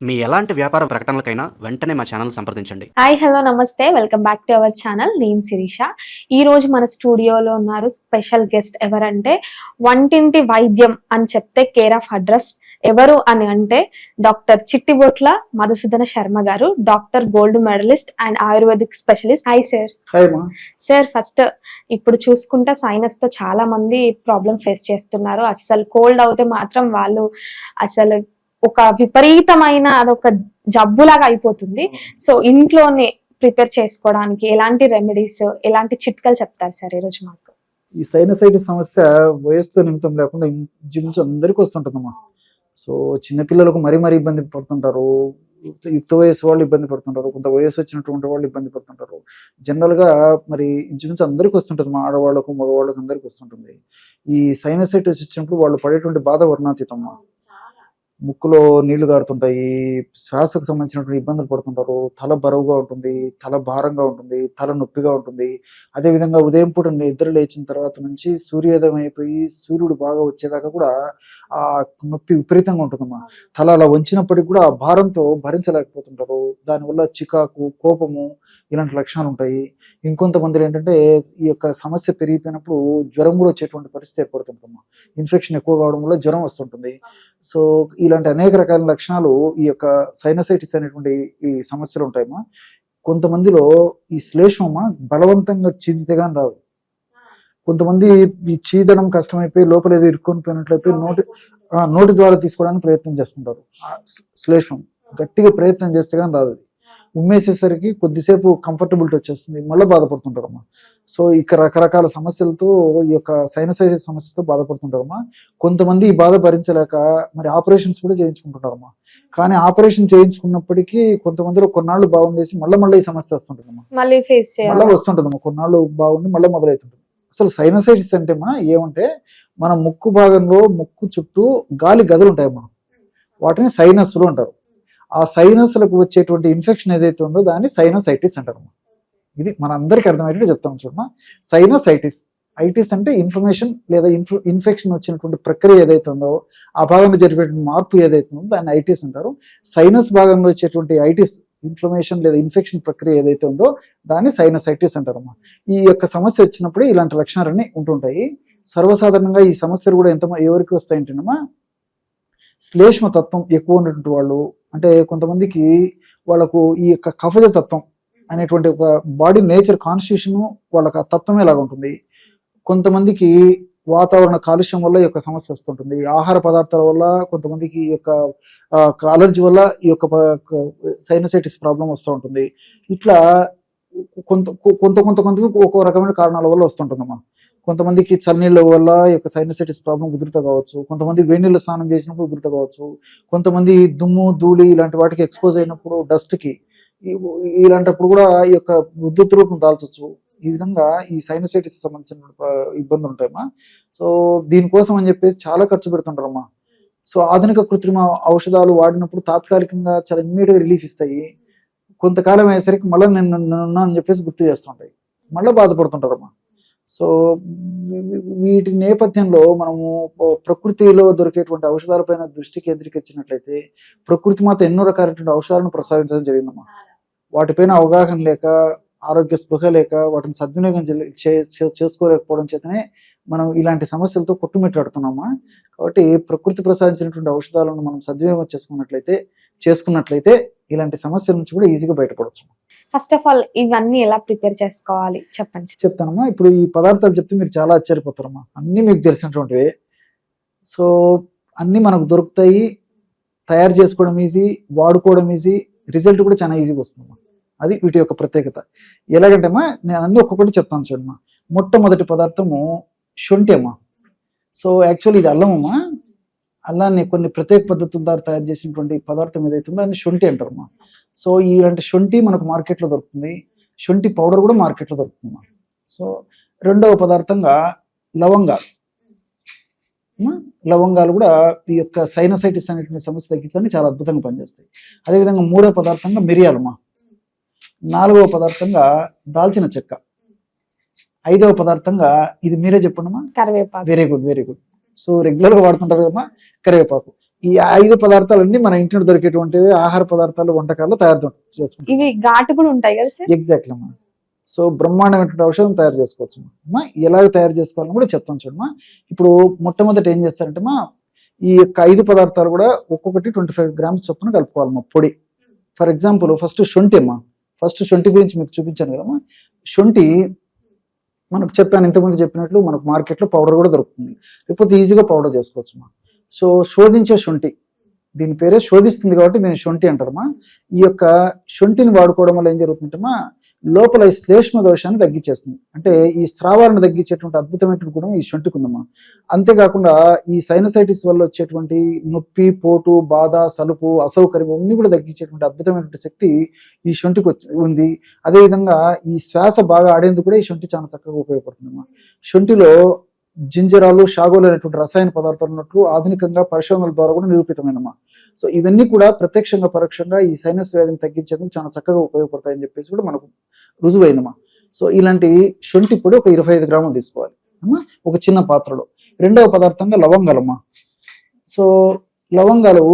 మీ ఎలాంటి వ్యాపార ప్రకటనలకైనా వెంటనే మా ఛానల్ సంప్రదించండి. హాయ్ హలో నమస్తే, welcome back to our channel. నేను శిరీష. ఈ రోజు మన స్టూడియోలో ఉన్నారు స్పెషల్ గెస్ట్. ఎవరంటే వంటింటి వైద్యం అని చెప్తే కేర్ ఆఫ్ అడ్రస్ ఎవరు అని అంటే డాక్టర్ చిట్టిబొట్ల మధుసూదన శర్మ గారు, doctor gold medallist and ayurvedic specialist. Hi sir. Hi మా. సార్, ఫస్ట్ ఇప్పుడు చూసుకుంటే సైనస్ తో చాలా మంది ప్రాబ్లం ఫేస్ చేస్తున్నారు. అసలు కోల్డ్ అవుతే మాత్రం వాళ్ళు అసలు ఒక విపరీతమైన అదొక జబ్బులాగా అయిపోతుంది. సో ఇంట్లోనే ప్రిపేర్ చేసుకోవడానికి ఎలాంటి రెమెడీస్, ఎలాంటి చిట్కాలు చెప్తారు సార్ ఈరోజు మాకు? ఈ సైనసైటిస్ సమస్య వయస్సుతో నిమిత్తం లేకుండా ఇంచుమించు అందరికీ వస్తుంటుందమ్మా. సో చిన్నపిల్లలకు మరీ ఇబ్బంది పడుతుంటారు, యుక్త వయసు వాళ్ళు ఇబ్బంది పడుతుంటారు, కొంత వయసు వచ్చినటువంటి వాళ్ళు ఇబ్బంది పడుతుంటారు. జనరల్ గా మరి ఇంచుమించు అందరికీ వస్తుంటుంది, మా ఆడవాళ్ళకు మగవాళ్ళకు అందరికీ వస్తుంటుంది. ఈ సైనసైటిస్ వచ్చినప్పుడు వాళ్ళు పడేటువంటి బాధ వర్ణాతీతమ్మా. ముక్కులో నీళ్లు గారుతుంటాయి, శ్వాసకు సంబంధించినటువంటి ఇబ్బందులు పడుతుంటారు, తల బరువుగా ఉంటుంది, తల భారంగా ఉంటుంది, తల నొప్పిగా ఉంటుంది. అదేవిధంగా ఉదయం పూట నిద్ర లేచిన తర్వాత నుంచి సూర్యోదయం అయిపోయి సూర్యుడు బాగా వచ్చేదాకా కూడా ఆ నొప్పి విపరీతంగా ఉంటుందమ్మా. తల అలా వంచినప్పటికీ కూడా ఆ భారంతో భరించలేకపోతుంటారు. దానివల్ల చికాకు, కోపము ఇలాంటి లక్షణాలు ఉంటాయి. ఇంకొంతమంది ఏంటంటే ఈ యొక్క సమస్య పెరిగిపోయినప్పుడు జ్వరం కూడా వచ్చేటువంటి పరిస్థితి ఏర్పడుతుందమ్మా. ఇన్ఫెక్షన్ ఎక్కువ కావడం వల్ల జ్వరం వస్తుంటుంది. సో ఇలాంటి అనేక రకాల లక్షణాలు ఈ యొక్క సైనసైటిస్ అనేటువంటి ఈ సమస్యలు ఉంటాయమ్మా. కొంతమందిలో ఈ శ్లేష్మమ్మ బలవంతంగా చీదితే గాని రాదు. కొంతమంది ఈ చీదడం కష్టమైపోయి లోపల ఏదో ఇరుక్కొని పోయినట్లయిపోయి నోటి ద్వారా తీసుకోవడానికి ప్రయత్నం చేస్తుంటారు. శ్లేష్మం గట్టిగా ప్రయత్నం చేస్తే గాని రాదు. ఉమ్మేసేసరికి కొద్దిసేపు కంఫర్టబిలిటీ వచ్చేస్తుంది, మళ్ళీ బాధపడుతుంటారమ్మా. సో ఇక రకరకాల సమస్యలతో ఈ యొక్క సైనసైటిస్ సమస్యతో బాధపడుతుంటారమ్మా. కొంతమంది ఈ బాధ భరించలేక మరి ఆపరేషన్స్ కూడా చేయించుకుంటుంటారమ్మా. కానీ ఆపరేషన్ చేయించుకున్నప్పటికీ కొంతమందిలో కొన్నాళ్ళు బాగుండేసి మళ్ళీ ఈ సమస్య వస్తుంటుందమ్మా, మళ్ళీ వస్తుంటుందమ్మా. కొన్నాళ్ళు బాగుండి మళ్ళీ మొదలవుతుంటుంది. అసలు సైనసైటిస్ అంటే ఏమంటే మన ముక్కు భాగంలో ముక్కు చుట్టూ గాలి గదులు ఉంటాయమ్మా, వాటిని సైనస్లు అంటారు. ఆ సైనస్లకు వచ్చేటువంటి ఇన్ఫెక్షన్ ఏదైతే ఉందో దాన్ని సైనసైటిస్ అంటారు. ఇది మన అందరికీ అర్థమయ్యేటట్టు చెప్తాం చూడమ్మా. సైనసైటిస్, ఐటిస్ అంటే ఇన్ఫ్లమేషన్ లేదా ఇన్ఫెక్షన్ వచ్చినటువంటి ప్రక్రియ ఏదైతే ఉందో ఆ భాగంలో జరిగేటువంటి మార్పు ఏదైతే ఉందో దాన్ని ఐటిస్ అంటారు. సైనస్ భాగంలో వచ్చేటువంటి ఐటిస్, ఇన్ఫ్లమేషన్ లేదా ఇన్ఫెక్షన్ ప్రక్రియ ఏదైతే ఉందో దాన్ని సైనసైటిస్ అంటారమ్మా. ఈ యొక్క సమస్య వచ్చినప్పుడు ఇలాంటి లక్షణాలన్నీ ఉంటుంటాయి. సర్వసాధారణంగా ఈ సమస్యలు కూడా ఎవరికి వస్తాయంటేనమ్మా, శ్లేష్మ తత్వం ఎక్కువ ఉన్నటువంటి వాళ్ళు, అంటే కొంతమందికి వాళ్ళకు ఈ యొక్క కఫజ తత్వం అనేటువంటి ఒక బాడీ నేచర్ కాన్స్టిట్యూషన్ వాళ్ళకి ఆ తత్వమే లాగా ఉంటుంది. కొంతమందికి వాతావరణ కాలుష్యం వల్ల ఈ యొక్క సమస్య వస్తుంటుంది. ఆహార పదార్థాల వల్ల కొంతమందికి ఈ యొక్క అలర్జీ వల్ల ఈ యొక్క సైనసైటిస్ ప్రాబ్లం వస్తూ ఉంటుంది. ఇట్లా కొంతమందికి ఒక్కో రకమైన కారణాల వల్ల వస్తుంటుందమ్మా. కొంతమందికి చల్లనీళ్ళ వల్ల ఈ యొక్క సైనసైటిస్ ప్రాబ్లం ఉధృత కావచ్చు, కొంతమంది వేడినీళ్ళు స్నానం చేసినప్పుడు ఉధృత కావచ్చు, కొంతమంది దుమ్ము ధూళి ఇలాంటి వాటికి ఎక్స్పోజ్ అయినప్పుడు డస్ట్కి ఇలాంటప్పుడు కూడా ఈ యొక్క ఉధృత రూపం దాల్చొచ్చు. ఈ విధంగా ఈ సైనసైటిస్ సంబంధించిన ఇబ్బందులు ఉంటాయమ్మా. సో దీనికోసం అని చెప్పేసి చాలా ఖర్చు పెడుతుంటారమ్మా. సో ఆధునిక కృత్రిమ ఔషధాలు వాడినప్పుడు తాత్కాలికంగా చాలా ఇమ్మీడియట్గా రిలీఫ్ ఇస్తాయి. కొంతకాలం అయ్యేసరికి మళ్ళీ నేను అని చెప్పేసి గుర్తు చేస్తుంటాయి, మళ్ళీ బాధపడుతుంటారమ్మా. సో వీటి నేపథ్యంలో మనము ప్రకృతిలో దొరికేటువంటి ఔషధాలపైన దృష్టి కేంద్రీకరించినట్లయితే ప్రకృతి మాత ఎన్నో రకాలైనటువంటి ఔషధాలను ప్రసాదించడం జరిగిందమ్మా. వాటిపైన అవగాహన లేక, ఆరోగ్య స్పృహ లేక వాటిని సద్వినియోగం చేసుకోలేకపోవడం చేతనే మనం ఇలాంటి సమస్యలతో కొట్టుమిట్టాడుతున్నామా. కాబట్టి ప్రకృతి ప్రసాదించినటువంటి ఔషధాలను మనం సద్వినియోగం చేసుకున్నట్లయితే ఇలాంటి సమస్యల నుంచి కూడా ఈజీగా బయటపడవచ్చు. ఫస్ట్ ఆఫ్ ఆల్ ఇవన్నీ ఎలా ప్రిపేర్ చేసుకోవాలి చెప్పండి. చెప్తానమ్మా. ఇప్పుడు ఈ పదార్థాలు చెప్తే మీరు చాలా ఆశ్చర్యపోతారమ్మా. అన్నీ మీకు తెలిసినటువంటివే. సో అన్నీ మనకు దొరుకుతాయి, తయారు చేసుకోవడం ఈజీ, వాడుకోవడం ఈజీ, రిజల్ట్ కూడా చాలా ఈజీగా వస్తుందమ్మా. అది వీటి యొక్క ప్రత్యేకత. ఎలాగంటే అమ్మా, నేను అన్నీ ఒక్కొక్కటి చెప్తాను చూడమ్మా. మొట్టమొదటి పదార్థము శొంఠి అమ్మా. సో యాక్చువల్లీ ఇది అల్లమమ్మా. అల్లాన్ని కొన్ని ప్రత్యేక పద్ధతుల ద్వారా తయారు చేసినటువంటి పదార్థం ఏదైతే ఉందో దాన్ని శొంఠి అంటారమ్మా. సో ఇలాంటి శొంఠి మనకు మార్కెట్లో దొరుకుతుంది. శొంఠి పౌడర్ కూడా మార్కెట్లో దొరుకుతుందమ్మా. సో రెండవ పదార్థంగా లవంగాలు కూడా ఈ యొక్క సైనసైటిస్ అనేటువంటి సమస్య తగ్గించడానికి చాలా అద్భుతంగా పనిచేస్తాయి. అదేవిధంగా మూడవ పదార్థంగా మిరియాలమ్మా. నాలుగవ పదార్థంగా దాల్చిన చెక్క. ఐదవ పదార్థంగా ఇది మీరే చెప్పండమ్మా. కరివేపాకు. Very good. సో రెగ్యులర్గా వాడుతుంటారు కదమ్మా కరివేపాకు. ఈ 5 పదార్థాలన్నీ మన ఇంటిలో దొరికేటువంటివి ఆహార పదార్థాలు వంటకాల్లో తయారు చేసుకుంటాం. ఇవి ఘాటు కూడా ఉంటాయి కదా సార్? ఎగ్జాక్ట్లీ అమ్మా. సో బ్రహ్మాండమైనటువంటి ఔషధం తయారు చేసుకోవచ్చు అమ్మా. ఎలాగ తయారు చేసుకోవాలని కూడా చెప్తాను చూడమ్మా. ఇప్పుడు మొట్టమొదటి ఏం చేస్తారంటే అమ్మా, ఈ యొక్క 5 పదార్థాలు కూడా ఒక్కొక్కటి 25 గ్రామ్స్ చొప్పున కలుపుకోవాలమ్మా పొడి. ఫర్ ఎగ్జాంపుల్ ఫస్ట్ శొంఠి అమ్మా. ఫస్ట్ శొంఠి గురించి మీకు చూపించాను కదమ్మా. శొంఠి మనకు చెప్పాను ఇంతకుముందు చెప్పినట్లు మనకు మార్కెట్లో పౌడర్ కూడా దొరుకుతుంది, లేకపోతే ఈజీగా పౌడర్ చేసుకోవచ్చు అమ్మా. సో శోధించే శొంఠి, దీని పేరే శోధిస్తుంది కాబట్టి దీన్ని శొంఠి అంటారమ్మా. ఈ యొక్క శొంఠిని వాడుకోవడం వల్ల ఏం జరుగుతుందంటమ్మా, లోపల ఈ శ్లేష్మ దోషాన్ని తగ్గించేస్తుంది. అంటే ఈ స్రావాలను తగ్గించేటువంటి అద్భుతమైనటువంటి గుణం ఈ శొంఠికి ఉందమ్మా. అంతేకాకుండా ఈ సైనసైటిస్ వల్ల వచ్చేటువంటి నొప్పి, పోటు, బాధ, సలుపు, అసౌకర్యం అన్ని కూడా తగ్గించేటువంటి అద్భుతమైనటువంటి శక్తి ఈ శొంఠికి ఉంది. అదేవిధంగా ఈ శ్వాస బాగా ఆడేందుకు కూడా ఈ శొంఠి చాలా చక్కగా ఉపయోగపడుతుందమ్మా. శొంఠిలో జింజరాలు, షాగోలు అనేటువంటి రసాయన పదార్థాలు ఉన్నట్లు ఆధునికంగా పరిశోధనల ద్వారా కూడా నిరూపితమైనమ్మా. సో ఇవన్నీ కూడా ప్రత్యక్షంగా పరోక్షంగా ఈ సైనస్ వ్యాధిని తగ్గించేందుకు చాలా చక్కగా ఉపయోగపడతాయని చెప్పేసి కూడా మనకు రుజువైందమ్మా. సో ఇలాంటి శొంఠి పొడి ఒక 25 గ్రాములు తీసుకోవాలి అమ్మా ఒక చిన్న పాత్రలో. రెండవ పదార్థంగా లవంగాలమ్మా. సో లవంగాలు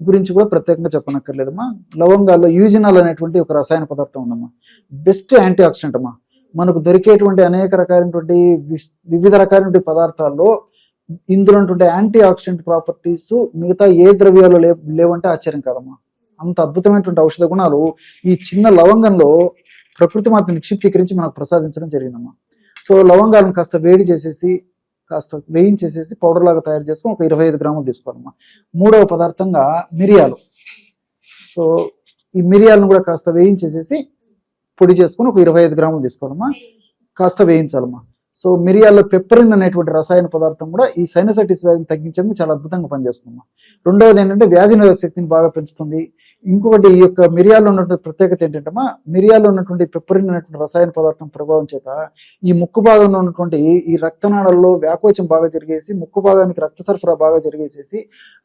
గురించి కూడా ప్రత్యేకంగా చెప్పనక్కర్లేదమ్మా. లవంగాల్లో యూజినాల్ అనేటువంటి ఒక రసాయన పదార్థం ఉందమ్మా. బెస్ట్ యాంటీ ఆక్సిడెంట్ అమ్మా. మనకు దొరికేటువంటి అనేక రకాలైనటువంటి వివిధ రకాలైన పదార్థాల్లో ఇందులో ఉన్నటువంటి యాంటీ ఆక్సిడెంట్ ప్రాపర్టీస్ మిగతా ఏ ద్రవ్యాలు లేవంటే ఆశ్చర్యం కాదమ్మా. అంత అద్భుతమైనటువంటి ఔషధ గుణాలు ఈ చిన్న లవంగంలో ప్రకృతి మాత నిక్షిప్తీకరించి మనకు ప్రసాదించడం జరిగిందమ్మా. సో లవంగాలను కాస్త వేడి చేసేసి కాస్త వేయించేసేసి పౌడర్ లాగా తయారు చేసుకొని ఒక 25 గ్రాములు తీసుకోవాలమ్మా. మూడవ పదార్థంగా మిరియాలు. సో ఈ మిరియాలను కూడా కాస్త వేయించేసేసి పొడి చేసుకొని ఒక 25 గ్రాములు తీసుకోవాలమ్మా. కాస్త వేయించాలమ్మా. సో మిరియాల్లో పెప్పరిన్ అనేటువంటి రసాయన పదార్థం కూడా ఈ సైనసైటిస్ వ్యాధిని తగ్గించేందుకు చాలా అద్భుతంగా పనిచేస్తుందమ్మా. రెండవది ఏంటంటే వ్యాధి నిరోధక శక్తిని బాగా పెంచుతుంది. ఇంకొకటి ఈ యొక్క మిరియాల్లో ఉన్నటువంటి ప్రత్యేకత ఏంటంటే మిరియాల్లో ఉన్నటువంటి పెప్పరిన్ అనేటువంటి రసాయన పదార్థం ప్రభావం చేత ఈ ముక్కు భాగంలో ఉన్నటువంటి ఈ రక్తనాళాల్లో వ్యాకోచం బాగా జరిగేసి ముక్కు భాగానికి రక్త సరఫరా బాగా జరిగేసేసి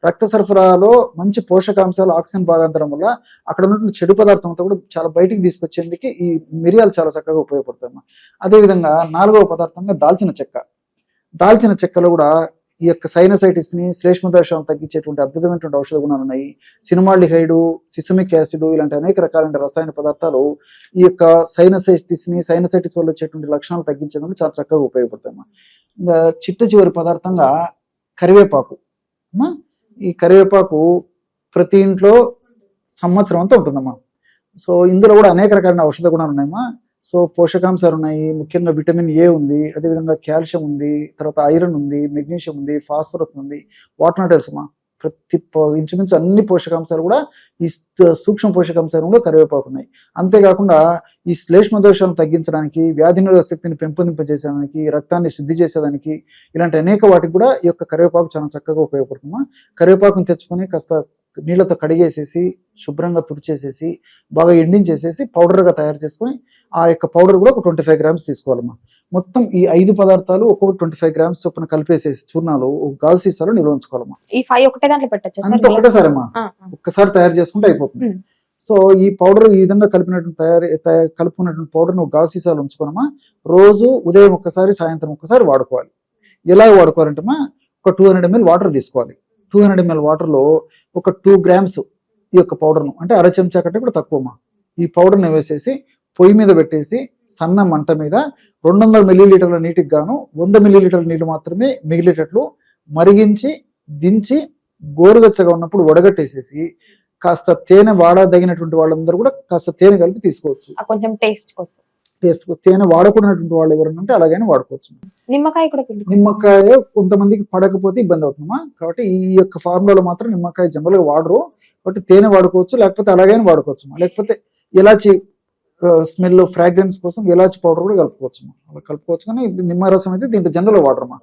రక్త సరఫరాలో మంచి పోషకాంశాలు ఆక్సిజన్ బాగా అందడం వల్ల అక్కడ ఉన్నటువంటి చెడు పదార్థం అంతా కూడా చాలా బయటికి తీసుకొచ్చేందుకు ఈ మిరియాలు చాలా చక్కగా ఉపయోగపడతాయమ్మా. అదేవిధంగా నాలుగవ పదార్థంగా దాల్చిన చెక్క. దాల్చిన చెక్కలో కూడా ఈ యొక్క సైనసైటిస్ ని శ్లేష్మ దోషాలను తగ్గించేటువంటి అద్భుతమైనటువంటి ఔషధ గుణాలు ఉన్నాయి. సినిమాల్డిహైడ్, సిసమిక్ యాసిడ్ ఇలాంటి అనేక రకాలైన రసాయన పదార్థాలు ఈ యొక్క సైనసైటిస్ వల్ల వచ్చేటువంటి లక్షణాలు తగ్గించేందుకు చాలా చక్కగా ఉపయోగపడతాయమ్మా. ఇంకా చివరి పదార్థంగా కరివేపాకు. ఈ కరివేపాకు ప్రతి ఇంట్లో సంవత్సరం అంతా ఉంటుందమ్మా. సో ఇందులో కూడా అనేక రకాలైన ఔషధ గుణాలు ఉన్నాయమ్మా. సో పోషకాంశాలు ఉన్నాయి, ముఖ్యంగా విటమిన్ ఏ ఉంది, అదేవిధంగా కాల్షియం ఉంది, తర్వాత ఐరన్ ఉంది, మెగ్నీషియం ఉంది, ఫాస్ఫరస్ ఉంది, వాట్ నాట్ ఎల్స్ అమ్మా. ప్రతి ఇంచుమించు అన్ని పోషకాంశాలు కూడా ఈ సూక్ష్మ పోషకాంశాలు కూడా కరివేపాకు ఉన్నాయి. అంతేకాకుండా ఈ శ్లేష్మ దోషాలను తగ్గించడానికి, వ్యాధి నిరోధక శక్తిని పెంపొందింపజేసేదానికి, రక్తాన్ని శుద్ధి చేసేదానికి ఇలాంటి అనేక వాటికి కూడా ఈ యొక్క కరివేపాకు చాలా చక్కగా ఉపయోగపడుతుందమ్మా. కరివేపాకుని తెచ్చుకొని కాస్త నీళ్ళతో కడిగేసేసి శుభ్రంగా తుడిచేసేసి బాగా ఎండించేసేసి పౌడర్గా తయారు చేసుకొని ఆ యొక్క పౌడర్ కూడా ఒక 25 గ్రామ్స్ తీసుకోవాలమ్మా. మొత్తం ఈ 5 పదార్థాలు ఒక్కొక్క 25 గ్రామ్స్ చొప్పున కలిపేసేసి చూర్ణాలు ఒక గాజు సీసాలో నిల్వ ఉంచుకోవాలమ్మా. ఈ 5 ఒకటే దాంట్లో పెట్టచ్చు అంత ఒకటేసారి అమ్మా, ఒక్కసారి తయారు చేసుకుంటే అయిపోతుంది. సో ఈ పౌడర్ ఈ విధంగా కలుపుకున్నటువంటి పౌడర్ నువ్వు గాజు సీసాలు ఉంచుకోనమ్మా. రోజు ఉదయం ఒక్కసారి, సాయంత్రం ఒక్కసారి వాడుకోవాలి. ఎలా వాడుకోవాలంటే ఒక 200 ml వాటర్ తీసుకోవాలి. 200 ml వాటర్లో ఒక 2 గ్రామ్స్ ఈ యొక్క పౌడర్ను, అంటే అర చెంచా కంటే కూడా తక్కువమ్మా, ఈ పౌడర్ని వేసేసి పొయ్యి మీద పెట్టేసి సన్న మంట మీద 200 మిల్లీలీటర్ల నీటికి గాను 100 మిల్లీలీటర్ల నీళ్లు మాత్రమే మిగిలేటట్లు మరిగించి దించి గోరువెచ్చగా ఉన్నప్పుడు వడగట్టేసేసి కాస్త తేనె వాడదగినటువంటి వాళ్ళందరూ కూడా కాస్త తేనె కలిపి తీసుకోవచ్చు. కొంచెం టేస్ట్ కోసం. తేనె వాడకూడనటువంటి వాళ్ళు ఎవరంటే అలాగైనా వాడుకోవచ్చు. నిమ్మకాయ కూడా నిమ్మకాయ కొంతమందికి పడకపోతే ఇబ్బంది అవుతుందమ్మా. కాబట్టి ఈ యొక్క ఫార్ములాలో మాత్రం నిమ్మకాయ జనరల్ గా వాడరు. కాబట్టి తేనె వాడుకోవచ్చు, లేకపోతే అలాగైనా వాడుకోవచ్చు. లేకపోతే ఇలాచి స్మెల్ ఫ్రాగ్రెన్స్ కోసం ఇలాచి పౌడర్ కూడా కలుపుకోవచ్చు. అలా కలుపుకోవచ్చు. కానీ నిమ్మరసం అయితే దీంట్లో జనరల్ వాడరమ్మా.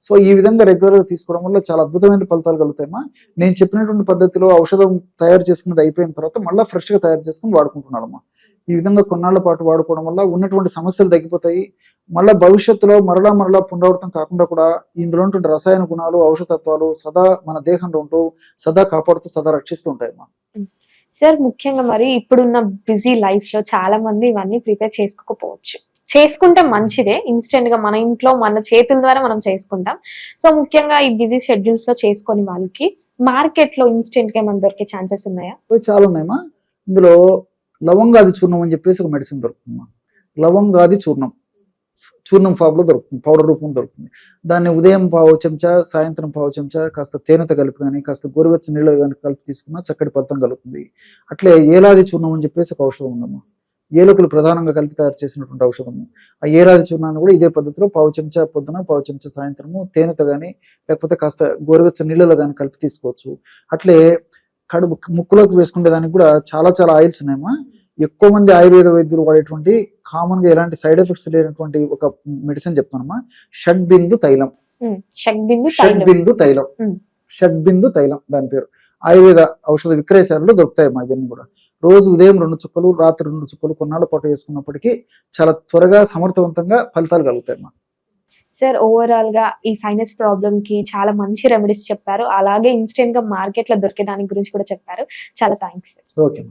సో ఈ విధంగా రెగ్యులర్ గా తీసుకోవడం వల్ల చాలా అద్భుతమైన ఫలితాలు కలుగుతాయమ్మా. నేను చెప్పినటువంటి పద్ధతిలో ఔషధం తయారు చేసుకున్నది అయిపోయిన తర్వాత మళ్ళీ ఫ్రెష్ గా తయారు చేసుకుని వాడుకుంటున్నారమ్మా. ఈ విధంగా కొన్నాళ్ల పాటు వాడుకోవడం వల్ల ఉన్నటువంటి సమస్యలు తగ్గిపోతాయి. మళ్ళీ భవిష్యత్తులో మరలా పునరావృతం కాకుండా కూడా ఇందులో ఉన్నటువంటి రసాయన గుణాలు, ఔషధత్వాలు సదా మన దేహంలో ఉంటూ సదా కాపాడుతూ సదా రక్షిస్తూ ఉంటాయమ్మా. సార్ ముఖ్యంగా మరి ఇప్పుడున్న బిజీ లైఫ్ లో చాలా మంది ఇవన్నీ ప్రిపేర్ చేసుకోకపోవచ్చు. చేసుకుంటే మంచిదే. ఇన్స్టెంట్ గా మన ఇంట్లో మన చేతుల ద్వారా మనం చేసుకుంటాం. సో ముఖ్యంగా ఈ బిజీ షెడ్యూల్స్ లో చేసుకొని వాళ్ళకి మార్కెట్ లో ఇన్స్టెంట్ గా ఏమైనా దొరికే ఛాన్సెస్ ఉన్నాయా? చాలా ఉన్నాయమ్మా. ఇందులో లవంగాది చూర్ణం అని చెప్పేసి ఒక మెడిసిన్ దొరుకుతుందమ్మా. లవంగాది చూర్ణం ఫామ్ లో దొరుకుతుంది, పౌడర్ రూపంలో దొరుకుతుంది. దాన్ని ఉదయం పావు చెంచా, సాయంత్రం పావు చెంచా కాస్త తేనెతో కలిపి కానీ కాస్త గోరువెచ్చని నీళ్ళు కానీ కలిపి తీసుకున్నా చక్కటి ఫలితం కలుగుతుంది. అట్లే ఏలాది చూర్ణం అని చెప్పేసి ఒక ఔషధం ఉందమ్మా. ఏలకులు ప్రధానంగా కలిపి తయారు చేసినటువంటి ఔషధము. ఆ ఏలాది చూర్ణాన్ని కూడా ఇదే పద్ధతిలో పావు చెంచా పొద్దున, పావు చెంచా సాయంత్రము తేనెతో కానీ లేకపోతే కాస్త గోరువెచ్చని నీళ్ళలో కానీ కలిపి తీసుకోవచ్చు. అట్లే కడుపు ముక్కులోకి వేసుకునే దానికి కూడా చాలా చాలా ఆయిల్స్ ఉన్నాయమ్మా. ఎక్కువ మంది ఆయుర్వేద వైద్యులు వాడేటువంటి కామన్ గా ఎలాంటి సైడ్ ఎఫెక్ట్స్ లేనటువంటి ఒక మెడిసిన్ చెప్తానమ్మా. షడ్బిందు తైలం. షడ్బిందు తైలం దాని పేరు. ఆయుర్వేద ఔషధ విక్రయశాలలో దొరుకుతాయమ్మా ఇవన్నీ కూడా. రోజు ఉదయం 2 చుక్కలు, రాత్రి 2 చుక్కలు కొన్నాళ్ళ పాటు వేసుకున్నప్పటికీ చాలా త్వరగా సమర్థవంతంగా ఫలితాలు కలుగుతాయమ్మా. సార్ ఓవరాల్ గా ఈ సైనస్ ప్రాబ్లమ్ కి చాలా మంచి రెమెడీస్ చెప్పారు. అలాగే ఇన్స్టెంట్ గా మార్కెట్ లో దొరికే దాని గురించి కూడా చెప్పారు. చాలా థ్యాంక్స్. ఓకే.